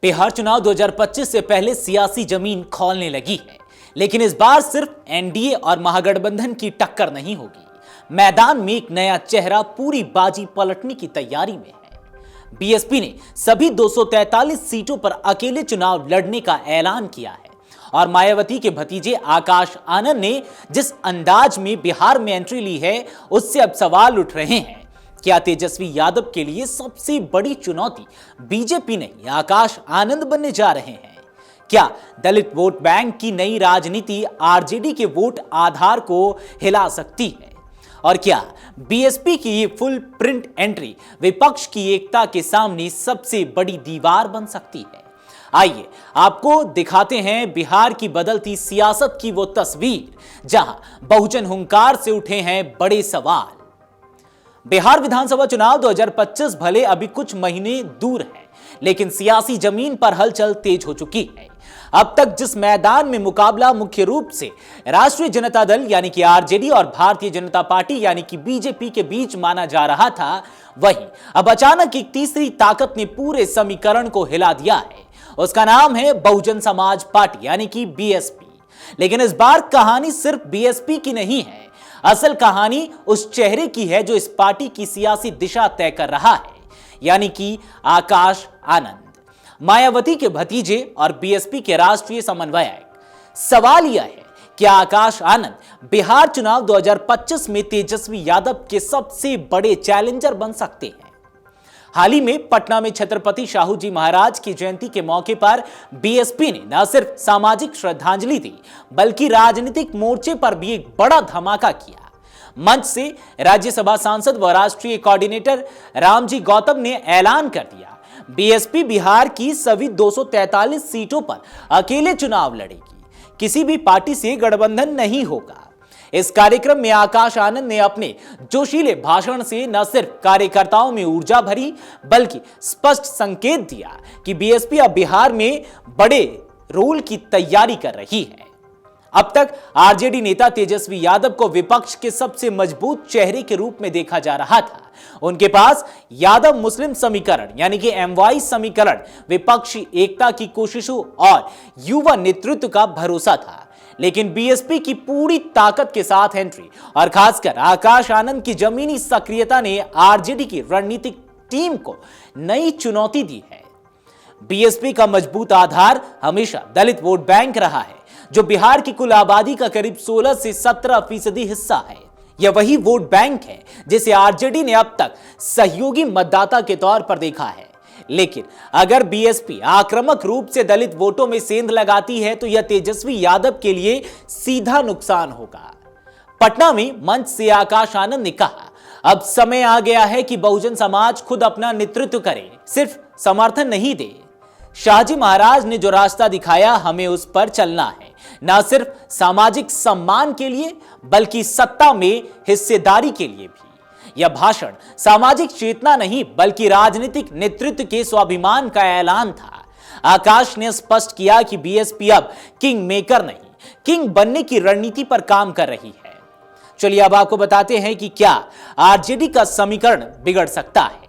बिहार चुनाव 2025 से पहले सियासी जमीन खौलने लगी है, लेकिन इस बार सिर्फ एनडीए और महागठबंधन की टक्कर नहीं होगी। मैदान में एक नया चेहरा पूरी बाजी पलटने की तैयारी में है। बीएसपी ने सभी 243 सीटों पर अकेले चुनाव लड़ने का ऐलान किया है और मायावती के भतीजे आकाश आनंद ने जिस अंदाज में बिहार में एंट्री ली है, उससे अब सवाल उठ रहे हैं। क्या तेजस्वी यादव के लिए सबसे बड़ी चुनौती बीजेपी नहीं आकाश आनंद बनने जा रहे हैं? क्या दलित वोट बैंक की नई राजनीति आरजेडी के वोट आधार को हिला सकती है? और क्या बीएसपी की ये फुल प्रिंट एंट्री विपक्ष की एकता के सामने सबसे बड़ी दीवार बन सकती है? आइए आपको दिखाते हैं बिहार की बदलती सियासत की वो तस्वीर जहां बहुजन हुंकार से उठे हैं बड़े सवाल। बिहार विधानसभा चुनाव 2025 भले अभी कुछ महीने दूर है, लेकिन सियासी जमीन पर हलचल तेज हो चुकी है। अब तक जिस मैदान में मुकाबला मुख्य रूप से राष्ट्रीय जनता दल यानी कि आरजेडी और भारतीय जनता पार्टी यानी कि बीजेपी के बीच माना जा रहा था, वहीं अब अचानक एक तीसरी ताकत ने पूरे समीकरण को हिला दिया है। उसका नाम है बहुजन समाज पार्टी यानी कि बीएसपी। लेकिन इस बार कहानी सिर्फ बीएसपी की नहीं है। असल कहानी उस चेहरे की है जो इस पार्टी की सियासी दिशा तय कर रहा है, यानी कि आकाश आनंद, मायावती के भतीजे और बीएसपी के राष्ट्रीय समन्वयक। सवाल यह है कि आकाश आनंद बिहार चुनाव 2025 में तेजस्वी यादव के सबसे बड़े चैलेंजर बन सकते हैं। हाल ही में पटना में छत्रपति शाहू जी महाराज की जयंती के मौके पर बीएसपी ने न सिर्फ सामाजिक श्रद्धांजलि दी, बल्कि राजनीतिक मोर्चे पर भी एक बड़ा धमाका किया। मंच से राज्यसभा सांसद व राष्ट्रीय कोऑर्डिनेटर रामजी गौतम ने ऐलान कर दिया, बीएसपी बिहार की सभी 243 सीटों पर अकेले चुनाव लड़ेगी, किसी भी पार्टी से गठबंधन नहीं होगा। इस कार्यक्रम में आकाश आनंद ने अपने जोशीले भाषण से न सिर्फ कार्यकर्ताओं में ऊर्जा भरी, बल्कि स्पष्ट संकेत दिया कि बीएसपी अब बिहार में बड़े रोल की तैयारी कर रही है। अब तक आरजेडी नेता तेजस्वी यादव को विपक्ष के सबसे मजबूत चेहरे के रूप में देखा जा रहा था। उनके पास यादव मुस्लिम समीकरण यानी कि एमवाई समीकरण, विपक्षी एकता की कोशिशों और युवा नेतृत्व का भरोसा था। लेकिन बीएसपी की पूरी ताकत के साथ एंट्री और खासकर आकाश आनंद की जमीनी सक्रियता ने आरजेडी की रणनीतिक टीम को नई चुनौती दी है। बीएसपी का मजबूत आधार हमेशा दलित वोट बैंक रहा है, जो बिहार की कुल आबादी का करीब 16 से 17% हिस्सा है। यह वही वोट बैंक है जिसे आरजेडी ने अब तक सहयोगी मतदाता के तौर पर देखा है। लेकिन अगर बीएसपी आक्रामक रूप से दलित वोटों में सेंध लगाती है, तो यह तेजस्वी यादव के लिए सीधा नुकसान होगा। पटना में मंच से आकाश आनंद ने कहा, अब समय आ गया है कि बहुजन समाज खुद अपना नेतृत्व करे, सिर्फ समर्थन नहीं दे। शाहजी महाराज ने जो रास्ता दिखाया, हमें उस पर चलना है, न सिर्फ सामाजिक सम्मान के लिए बल्कि सत्ता में हिस्सेदारी के लिए भी। यह भाषण सामाजिक चेतना नहीं बल्कि राजनीतिक नेतृत्व के स्वाभिमान का ऐलान था। आकाश ने स्पष्ट किया कि बीएसपी अब किंग मेकर नहीं, किंग बनने की रणनीति पर काम कर रही है। चलिए अब आपको बताते हैं कि क्या आरजेडी का समीकरण बिगड़ सकता है।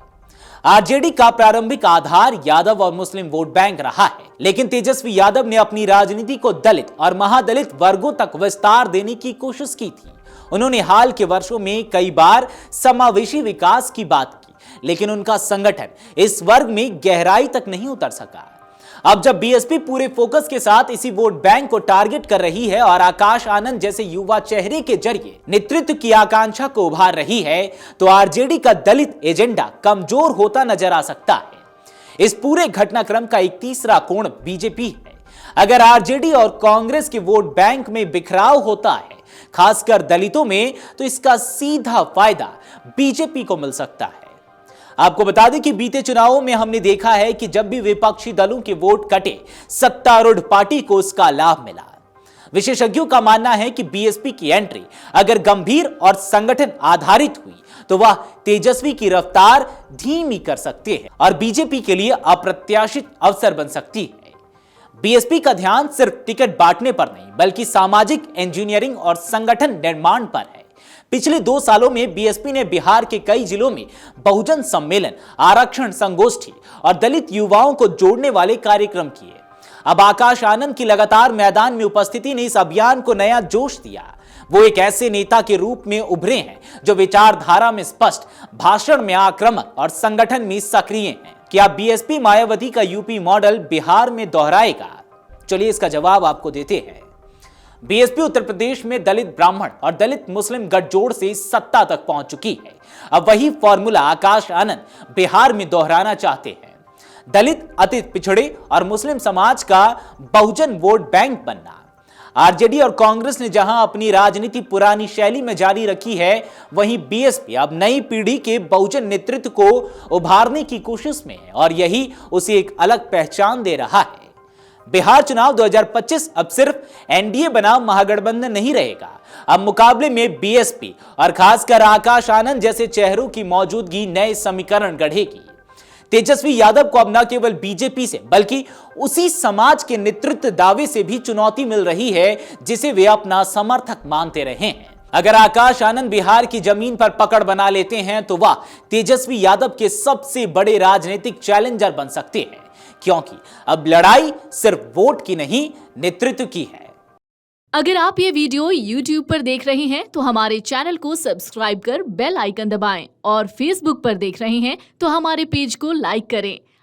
आरजेडी का प्रारंभिक आधार यादव और मुस्लिम वोट बैंक रहा है, लेकिन तेजस्वी यादव ने अपनी राजनीति को दलित और महादलित वर्गों तक विस्तार देने की कोशिश की थी। उन्होंने हाल के वर्षों में कई बार समावेशी विकास की बात की, लेकिन उनका संगठन इस वर्ग में गहराई तक नहीं उतर सका। अब जब बीएसपी पूरे फोकस के साथ इसी वोट बैंक को टारगेट कर रही है और आकाश आनंद जैसे युवा चेहरे के जरिए नेतृत्व की आकांक्षा को उभार रही है, तो आरजेडी का दलित एजेंडा कमजोर होता नजर आ सकता है। इस पूरे घटनाक्रम का एक तीसरा कोण बीजेपी है। अगर आरजेडी और कांग्रेस के वोट बैंक में बिखराव होता है, खासकर दलितों में, तो इसका सीधा फायदा बीजेपी को मिल सकता है। आपको बता दें कि बीते चुनावों में हमने देखा है कि जब भी विपक्षी दलों के वोट कटे, सत्तारूढ़ पार्टी को उसका लाभ मिला। विशेषज्ञों का मानना है कि बीएसपी की एंट्री अगर गंभीर और संगठन आधारित हुई, तो वह तेजस्वी की रफ्तार धीमी कर सकते हैं और बीजेपी के लिए अप्रत्याशित अवसर बन सकती है। बीएसपी का ध्यान सिर्फ टिकट बांटने पर नहीं, बल्कि सामाजिक इंजीनियरिंग और संगठन निर्माण पर है। पिछले 2 सालों में बीएसपी ने बिहार के कई जिलों में बहुजन सम्मेलन, आरक्षण संगोष्ठी और दलित युवाओं को जोड़ने वाले कार्यक्रम किए। अब आकाश आनंद की लगातार मैदान में उपस्थिति ने इस अभियान को नया जोश दिया। वो एक ऐसे नेता के रूप में उभरे हैं जो विचारधारा में स्पष्ट, भाषण में आक्रामक और संगठन में सक्रिय हैं। क्या बीएसपी मायावती का यूपी मॉडल बिहार में दोहराएगा? चलिए इसका जवाब आपको देते हैं। बीएसपी उत्तर प्रदेश में दलित ब्राह्मण और दलित मुस्लिम गठजोड़ से सत्ता तक पहुंच चुकी है। अब वही फॉर्मूला आकाश आनंद बिहार में दोहराना चाहते हैं। दलित, अति पिछड़े और मुस्लिम समाज का बहुजन वोट बैंक बनना। आरजेडी और कांग्रेस ने जहां अपनी राजनीति पुरानी शैली में जारी रखी है, वहीं बीएसपी अब नई पीढ़ी के बहुजन नेतृत्व को उभारने की कोशिश में है और यही उसे एक अलग पहचान दे रहा है। बिहार चुनाव 2025 अब सिर्फ एनडीए बनाम महागठबंधन नहीं रहेगा। अब मुकाबले में बीएसपी और खासकर आकाश आनंद जैसे चेहरों की मौजूदगी नए समीकरण गढ़ेगी। तेजस्वी यादव को अब न केवल बीजेपी से बल्कि उसी समाज के नेतृत्व दावे से भी चुनौती मिल रही है जिसे वे अपना समर्थक मानते रहे हैं। अगर आकाश आनंद बिहार की जमीन पर पकड़ बना लेते हैं तो वह तेजस्वी यादव के सबसे बड़े राजनीतिक चैलेंजर बन सकते हैं, क्योंकि अब लड़ाई सिर्फ वोट की नहीं, नेतृत्व की है। अगर आप ये वीडियो YouTube पर देख रहे हैं तो हमारे चैनल को सब्सक्राइब कर बेल आइकन दबाएं और Facebook पर देख रहे हैं तो हमारे पेज को लाइक करें।